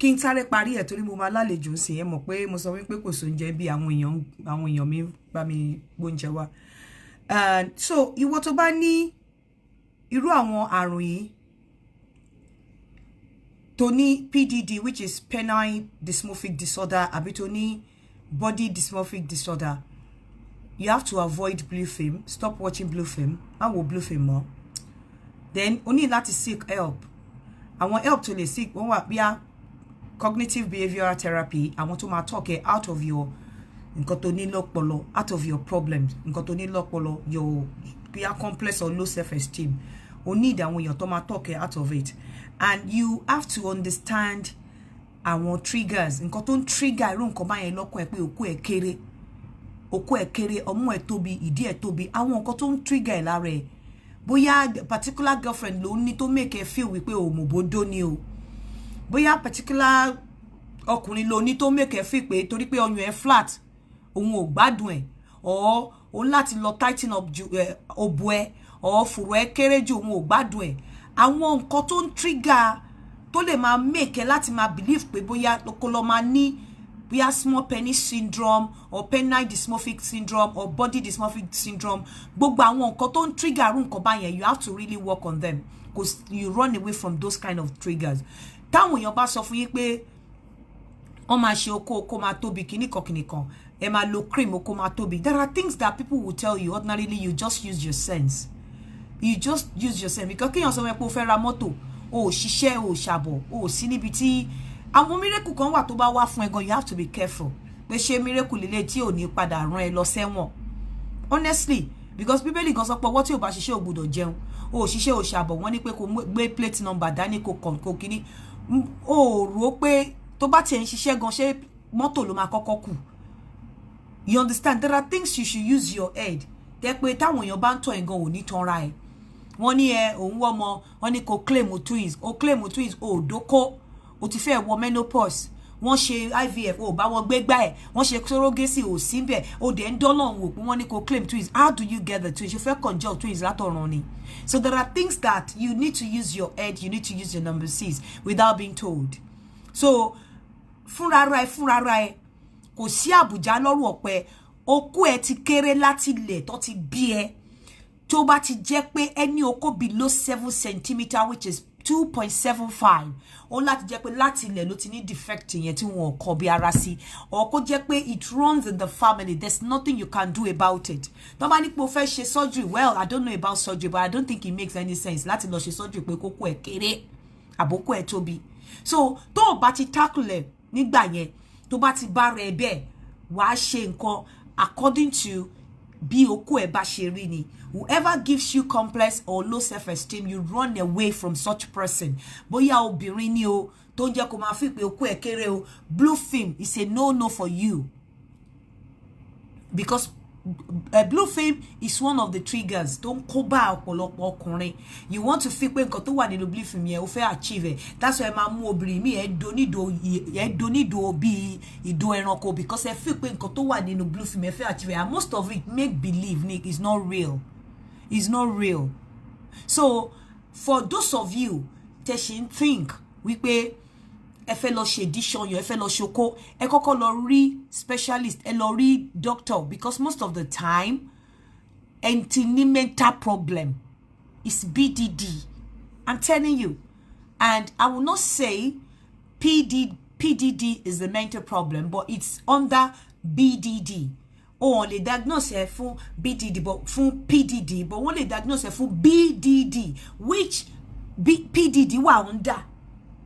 kí n sáré parí ẹ̀ torí mo máa lálejò sí ẹ mọ̀ pé mo sọ wípé kò sóúnjẹ bí àwọn èèyàn mi bá mi gbóúnjẹ wá. So ìwọ tó bá ní irú àwọn àrùn yìí tó ní PDD, which is penile dysmorphic disorder, àbí tó ní body dysmorphic disorder, you have to avoid blue film. Stop watching blue film. I will blue film more. Then only láti seek help. I want help to seek one what be cognitive behavioral therapy. I want to talk out of your out of your problems. Your be complex or low self-esteem. We need that when you're talk out of it. And you have to understand our triggers. Nǹkan trigger irú nǹkan báyẹn lọ́kàn ẹ pé òkú ẹ kéré ọmọ ẹ tóbi ìdí ẹ tóbi àwọn nǹkan tó ń trigger ẹ lára ẹ bóyá particular girlfriend ló ní tó make ẹ feel wípé o mọ̀bọ́dọ́ ni o bóyá particular ọkùnrin ló ní tó make ẹ feel pé torí pé ọyàn ẹ flat òun ò gbádùn ẹ or òun láti lọ tighten up òbò ẹ or fùrọ̀ ẹ kéré jù òun ò gbádùn ẹ àwọn nǹkan tó ń trigger tó lè máa make ẹ láti máa believe pé bóyá kó lọ máa ní bóyá small penis syndrome or penile dysmorphic syndrome or body dysmorphic syndrome gbogbo àwọn nǹkan tó ń trigger irú nǹkan báyẹn you have to really work on them because you run away from those kind of triggers. Táwọn èèyàn bá sọ fún yín pé wọ́n máa ṣe okó máa tóbi kìnnìkan ẹ máa lo cream okó máa tóbi, there are things that people will tell you ordinarily. You just use your sense. You just use your sense because kéèyàn sọ pé o fẹ́ ra mọ́tò o ṣiṣẹ́ o ṣàbọ̀ o sí níbi tí àwọn miracle kan wà tó bá wá fún ẹ gan, you have to be careful pé ṣé miracle lele tí ò ní padà rán ẹ lọ sẹ́wọ̀n honestly because bíbélì gan sọ pé ọwọ́ tí ò bá ṣiṣẹ́ ò gbọdọ̀ jẹun o ṣiṣẹ́ o ṣàbọ̀ wọ́n ní pé kó gbé plate number dání kó kíní o rò pé tó bá tiẹ̀ ń ṣiṣẹ́ gan ṣé mọ́tò ló máa kọ́kọ́ kù. You understand? There are things you should use your head tẹ́ pé táwọn èèyàn bá ń tọ́ ẹ̀ gan ò ní tanra ẹ̀ wọ́n ní ẹ òun wọ́ ọmọ wọ́n ní kó claim twins o dóko o ti fẹ́ wọ menopause wọ́n ṣe IVF o bá wọn gbégbá ẹ̀ wọ́n ṣe surrogacy o síbẹ̀ o dẹ̀ ń dọ́lọ̀ wò pé wọ́n ní kó claim twins. How do you get the twins? You fẹ́ conjure twins látọ̀run ni. So there are things that you need to use your head, you need to use your number 6 without being told. So fúnra ẹ kò sí àbùjá lọ́rùn ọ̀pẹ okó ẹ ti kéré láti ilẹ̀ tó ti bí ẹ tó bá ti jẹ́ pé ẹni okó below 7 centimeter which is 2.75 ó láti jẹ́ pé láti ilẹ̀ ló ti ní defect yẹn tí wọn kọ bí ara sí or kó jẹ́ pé it runs in the family, there's nothing you can do about it. Tó bá ní pé o fẹ́ ṣe surgery, well I don't know about surgery but I don't think it makes any sense láti lọ ṣe surgery pé kókó ẹ kéré àbókó ẹ tóbi. So tó o bá ti tackle nígbà yẹn tó bá ti bá rẹ bẹ́ẹ̀ wàá ṣe nǹkan according to bí okó ẹ bá ṣe rí ni. Whoever gives you complex or low self-esteem, you run away from such person. Bóyá obìnrin ni o tó ń jẹ́ kó máa fi pé okó ẹ kéré o, blue film is a no for you because blue film is one of the triggers tó ń kó bá ọ̀pọ̀lọpọ̀ ọkùnrin. You want to feel pé nǹkan tó wà nínú blue film yẹn o fẹ́ achieve it. That's why máa mú obìnrin mi ẹ donido bí ìdó ẹranko because ẹ feel pé nǹkan tó wà nínú blue film ẹ fẹ́ achieve it. And most of it make believe Nick is not real. It's not real. So for those of you tẹ́ ṣe ń think wípé ẹ fẹ́ lọ ṣe edition yo ẹ fẹ́ lọ ṣoko ẹ kọ́kọ́ lọ rí specialist ẹ lọ rí doctor because most of the time mental problem is BDD. I'm telling you. And I will not say PDD is the mental problem, but it's under BDD. On lè diagnose ẹ fún BDD but fún PDD but wọ́n lè diagnose ẹ fún BDD which PDD wà under.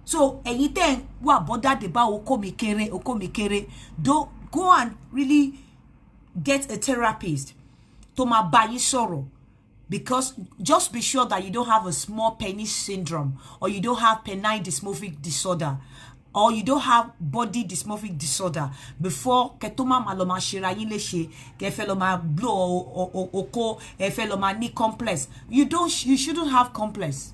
So ẹ̀yin tẹ́ wà bothered about okó mi kéré don't go and really get a therapist tó máa bá yín sọ̀rọ̀ because just be sure that you don't have a small penis syndrome or you don't have penile dysmorphic disorder or you don't have body dysmorphic disorder before ketoma maloma shira yin léṣe ke fẹ́ lọ máa blow oko ẹ fẹ́ lọ máa ní complex. You shouldn't have complex.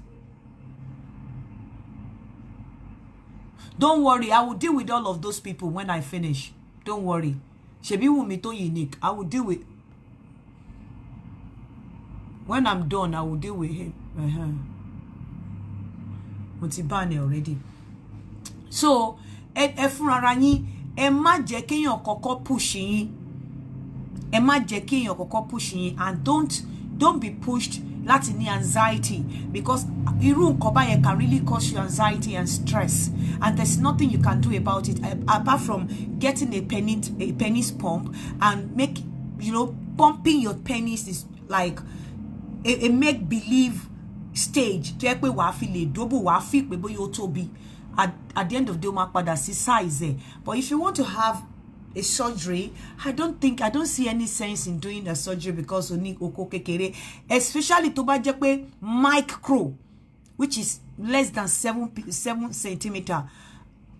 Don't worry, I will deal with all of those people when I finish. Don't worry. Shebi Wunmi to unique. I will deal with. When I'm done, I will deal with him. Mutibane already. so ẹ fúnra ara yín ẹ má jẹ́ kéèyàn kọ́kọ́ push yín ẹ má jẹ́ kéèyàn kọ́kọ́ push yín and don't be pushed láti ní anxiety because irú nǹkan báyẹn can really cause you anxiety and stress and there's nothing you can do about it apart from getting a penis pump and pumping your penis is like a make believe stage tó yẹ pé wàá fi lè dóbò wàá fi pé bóyá ó tóbi at the end of the day ó máa padà sí size but if you want to have a surgery, I don't see any sense in doing a surgery because o ní oko kékeré, especially tó bá jẹ́ pé micro, which is less than 7 centimeter.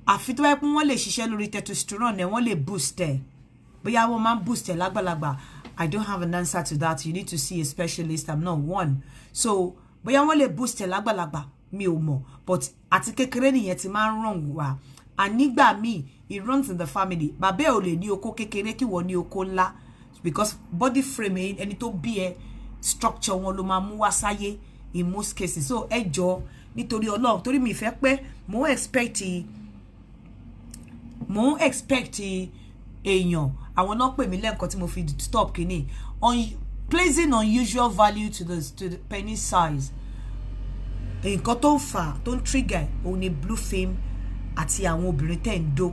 Àfi tó bá pé wọ́n lè ṣiṣẹ́ lórí testosterone wọ́n lè boost ẹ̀. Bóyá wọ́n máa boost ẹ̀ lágbàlagbà. I don't have an answer to that. You need to see a specialist. I'm not one. So, bóyá wọ́n lè boost ẹ̀ lágbàlagbà mi ò mọ̀. But àti kékeré nìyẹn ti máa ń wrong wá. And nígbà míì it runs in the family. Bàbá ò lè ní oko kékeré kí wọ́n ní oko ńlá because body frame ẹni tó bí ẹ structure wọn ló máa mú wá sáyé in most cases. So ẹ jọ̀ọ́ nítorí Ọlọ́run torí mi fẹ́ pé mo expect èèyàn àwọn náà pè mí lẹ́ǹkan tí mo fi stop kíní on placing unusual value to the penis size. Nǹkan tó ń fà tó ń trigger òun ni blue film àti àwọn obìnrin tẹ́ ń dó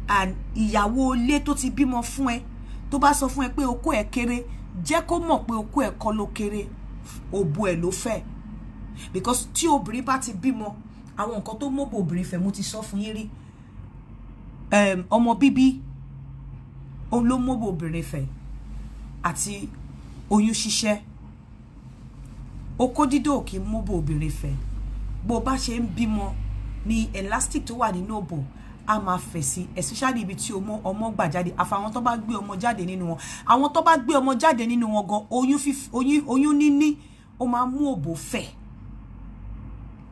and ìyàwó ilé tó ti bímọ fún ẹ tó bá sọ fún ẹ pé okó ẹ kéré jẹ́ kó mọ̀ pé okó ẹ kọ́ ló kéré òbò ẹ ló fẹ́ because tí obìnrin bá ti bímọ àwọn nǹkan tó mọ́bò obìnrin fẹ́ mo ti sọ fún yín rí ọmọ bíbí òun ló mọ́bò obìnrin fẹ́ àti oyún ṣíṣẹ́ okó dídó kì í mọ́bò obìnrin fẹ́ bó bá ṣe ń bímọ ni elastic tó wà nínú òbò a máa fẹ̀ sí especially ibi tí ọmọ gbà jáde àfàwọn tó bá gbé ọmọ jáde nínú wọn àwọn tó bá gbé ọmọ jáde nínú wọn gan oyún níní ó máa mú òbò fẹ̀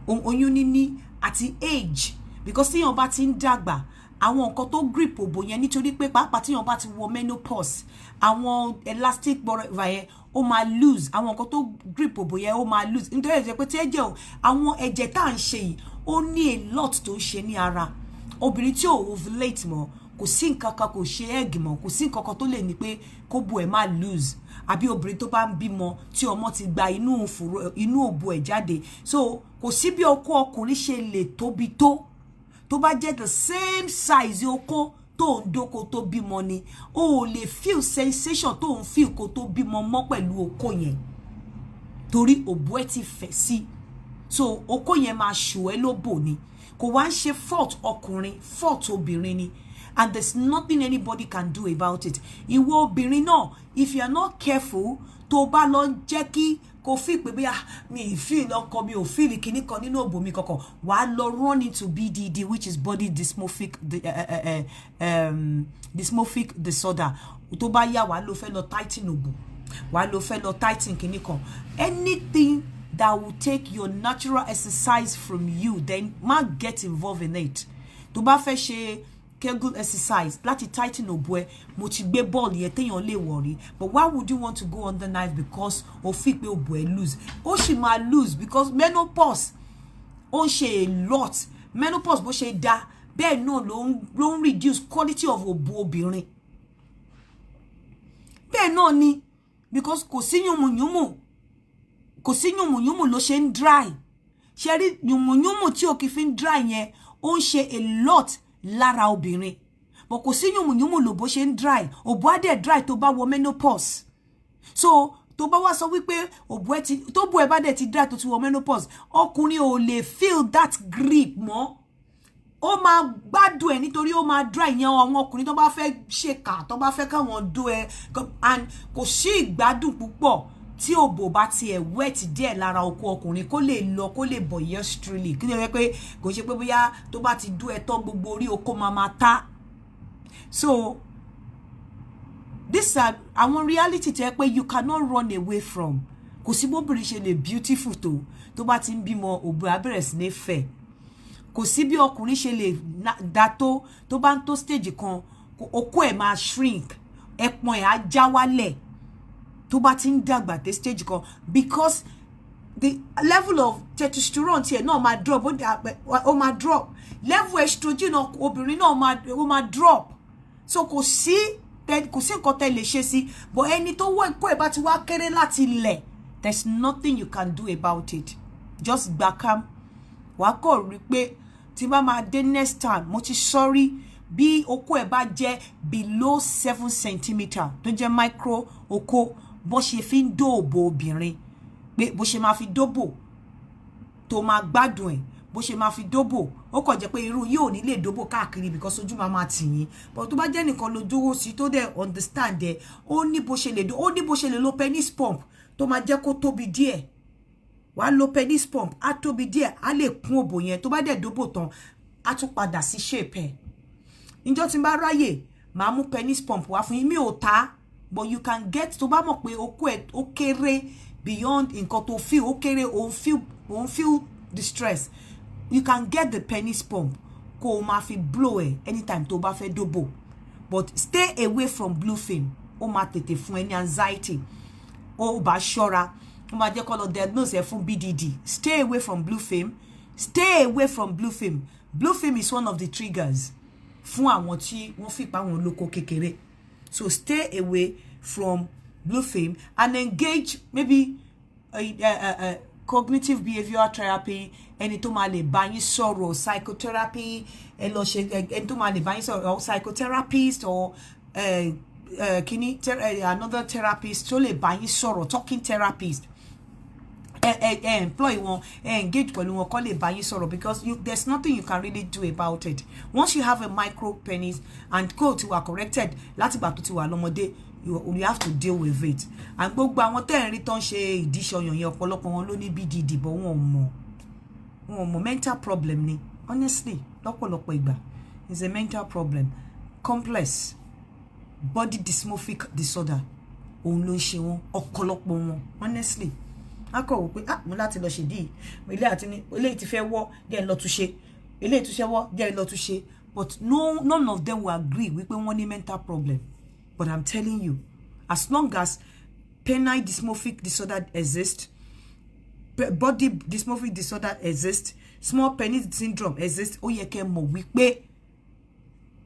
oyún níní àti age because tíyàn bá ti ń dàgbà àwọn nǹkan tó grip òbò yẹn nítorí pé pàápàá tíyàn bá ti wọ menopause àwọn elastic bọ̀rọ̀ yẹn ó máa lose àwọn nǹkan tó grip òbò yẹn ó máa lose nítorí ẹ̀jẹ̀ pé tí ẹ̀jẹ̀ àwọn ẹ̀jẹ̀ tá à ń ṣe yìí ó ní a lot tó ń ṣe ní ara obìnrin tí ò ovulate mọ́ kò sí nǹkan kan kò ṣe egg mọ́ kò sí nǹkan kan tó lè ní pé kó bu ẹ̀ máa lose àbí obìnrin tó bá ń bímọ tí ọmọ ti gba inú òbò ẹ̀ jáde so kò sí bí okó ọkùnrin ṣe lè tóbi tó bá jẹ́ the same size okó tó ń dóko tó bímọ ni o ò lè feel sensation tó ń feel kó tó bímọ mọ́ pẹ̀lú okó yẹn torí òbò ẹ̀ ti fẹ̀ sí so okó yẹn máa ṣù ẹ́ lóbò ni kò wá ń ṣe fault ọkùnrin fault obìnrin ni and there's nothing anybody can do about it ìwọ obìnrin náà if you are not careful tó bá lọ jẹ́ kí kò fi pé bí mi feel ọkọ mi ò feel kíní kan nínú òbò mi kankan wàá lọ run into BDD which is body dysmorphic disorder tó bá yá wàá lọ fẹ́ lọ tighten òbò wàá lọ fẹ́ lọ tighten kíní kan anything that will take your natural exercise from you then má get involved in it tó bá fẹ́ ṣe Kegel exercise láti tighten òbò ẹ mo ti gbé ball yẹn téèyàn lè worry but why would you want to go under knife because o fi pé òbò ẹ lose ó sì máa lose because menopause ó ń ṣe a lot menopause bó ṣe dá bẹ́ẹ̀ náà ló ń reduce quality of òbò obìnrin bẹ́ẹ̀ náà ni because kò sí yùmùyùmù ló ṣe ń dry ṣe rí yùmùyùmù tí o kì í fi ń dry yẹn ó ń ṣe a lot lára obìnrin but kò sí yùmùyùmù ló bó ṣe ń dry òbò á dẹ̀ dry tó bá wọ menopause so tó bá wá sọ wípé òbò ẹ ti tó bò ẹ bá dẹ̀ ti dry tó ti wọ menopause ọkùnrin ò lè feel that grip mọ́ ó máa gbádùn ẹ nítorí ó máa dry yẹn àwọn ọkùnrin tó bá fẹ́ ṣèkà tó bá fẹ́ káwọn dó ẹ and kò sí ìgbádùn púpọ̀ tí òbò bá ti ẹ̀ wet díẹ̀ lára okó ọkùnrin kó lè lọ kó lè bọ̀ yes truly kí ló yẹ pé kò ṣe pé bóyá tó bá ti dú ẹtọ́ gbogbo orí okó máa ta so this are àwọn reality tẹ́ pé you cannot run away from kò sí bóbìnrin ṣe lè beautiful tó bá ti ń bímọ òbò á bẹ̀rẹ̀ sí ní fẹ̀ kò sí bí ọkùnrin ṣe lè dá tó bá ń tó stage kan okó ẹ̀ máa shrink ẹpọ̀n ẹ̀ á já wálẹ̀ tó bá ti ń dàgbà dé stage kan because the level of testosterone here no ma drop o ma drop, level estrogen obìnrin náà o ma drop. So kò sí nǹkan tẹ́ lè ṣe sí, but ẹni tó wọ kó ẹ bá ti wá kéré láti ilẹ̀, there's nothing you can do about it. Just gbà cam. Wá kò rí pé tí bá máa dé next time mo ti sorry bí okó ẹ bá jẹ́ below 7 centimeter tó jẹ́ micro okó, bó ṣe fi ń dóòbò obìnrin, pé bó ṣe máa fi dóbò tó máa gbádùn ẹ̀, bó ṣe máa fi dóbò, ó kàn jẹ́ pé irú yóò ní lè dóbò káàkiri because ojú máa tì yín. But tó bá jẹ́ nìkan ló dúró sí tó dẹ̀ understand ẹ̀, ó ní bó ṣe lè lo penis pump tó máa jẹ́ kó tóbi díẹ̀. Wàá lo penis pump á tóbi díẹ̀, á lè kún òbò yẹn, tó bá dẹ̀ dóbò tán á tún padà sí shape ẹ̀. Níjọ́ tí n bá ráyè máa mú penis pump wá fún yín, mi ò ta, but you can get, tó bá mọ̀ pé okó ẹ̀ ó kéré beyond nǹkan tó feel, ó kéré, òun feel distress, you can get the penis pump kó o máa fi blow ẹ̀ anytime tó bá fẹ́ dóbò. But stay away from blue film, ó máa tètè fún ẹ ní anxiety, ó bá ṣọ́ra, ó máa jẹ́ kó lọ diagnose ẹ fún BDD. Stay away from blue film, stay away from blue film. Blue film is one of the triggers fún àwọn tí wọ́n fi pa àwọn lóko kékeré. So stay away from blue film and engage maybe cognitive behavioral therapy, ẹni tó máa lè bá yín sọ̀rọ̀, psychotherapy, ẹni tó máa lè bá yín sọ̀rọ̀, psychotherapist or another therapist tó lè bá yín sọ̀rọ̀, talking therapist. Employ one, engage pẹ̀lú wọn kó lè bá yín sọ̀rọ̀, because there's nothing you can really do about it. Once you have a micro penis and go to are corrected láti gbà tó ti wà lọ́mọdé, you have to deal with it. And gbogbo àwọn tẹ́ ń rí tán ṣe ìdíṣọyàn yẹn, ọ̀pọ̀lọpọ̀ wọn ló ní BDD, but wọn ò mọ̀ mental problem ni. Honestly, lọ́pọ̀lọpọ̀ ìgbà it's a mental problem. Complex body dysmorphic disorder òun ló ń ṣe wọn, ọ̀pọ̀lọpọ̀ wọn, honestly. Akọ wò pé mo láti lọ ṣe di ilé àti ní ilé tí fẹ́ wọ́ jẹ́ lọ tún ṣe, ilé tí ṣe wọ́ jẹ́ lọ tún ṣe. But none of them will agree wípé wọ́n ní mental problem. But I'm telling you, as long as penile dysmorphic disorder exists, body dysmorphic disorder exists, small penis syndrome exists, ó yẹ kẹ́ mọ̀ wípé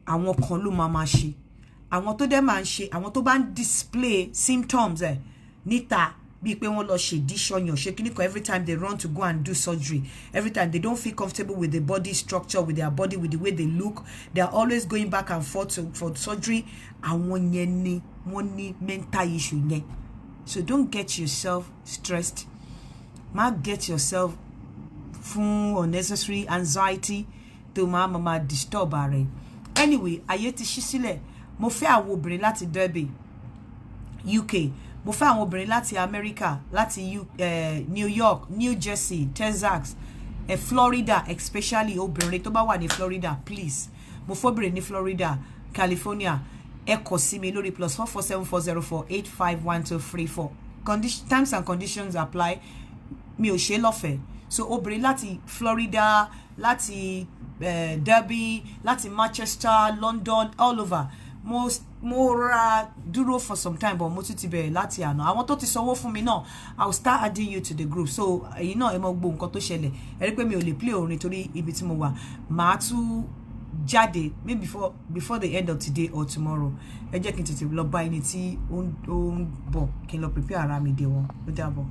àwọn kan ló máa ṣe. Àwọn tó dẹ̀ máa ń ṣe, àwọn tó bá ń display symptoms níta bí pé wọ́n lọ ṣe díṣọyàn, ṣe kíníkan, every time they run to go and do surgery, every time they don't feel comfortable with the body structure, with their body, with the way they look, they are always going back and forth for surgery. Àwọn yẹn ni wọ́n ní mental issue yẹn. So don't get yourself stressed. Ma get yourself fún unnecessary anxiety to ma disturb are. Anyway, ayé ti ṣí sílẹ̀. Mo fẹ́ àwọn obìnrin láti Derby, UK. Mo fẹ́ àwọn obìnrin láti America, láti New York, New Jersey, Texas, Florida, especially obìnrin tó bá wà ní Florida, please. Mo fẹ́ obìnrin ní Florida, California. Ẹ kọ sí mi lórí +447404851234. Times and conditions apply. Mi ò ṣe lọ́fẹ̀ẹ́. So obìnrin láti Florida, láti Derby, láti Manchester, London, all over. Mo ra dúró for some time, but mo tún ti bẹ̀rẹ̀ láti àná. Àwọn tó ti sanwó fún mi náà, I will start adding you to the group. So ẹ̀yin náà ẹ mọ̀ gbọ́ nǹkan tó ṣẹlẹ̀. Ẹ rí pé mi ò lè play orin torí ibi tí mo wà. Màá tún jáde maybe before the end of today or tomorrow. Ẹ jẹ́ kí n tètè lọ bá ẹni tí ó ń bọ̀ kí n lọ prepare ara mi dé wọn. Ó dàbọ̀.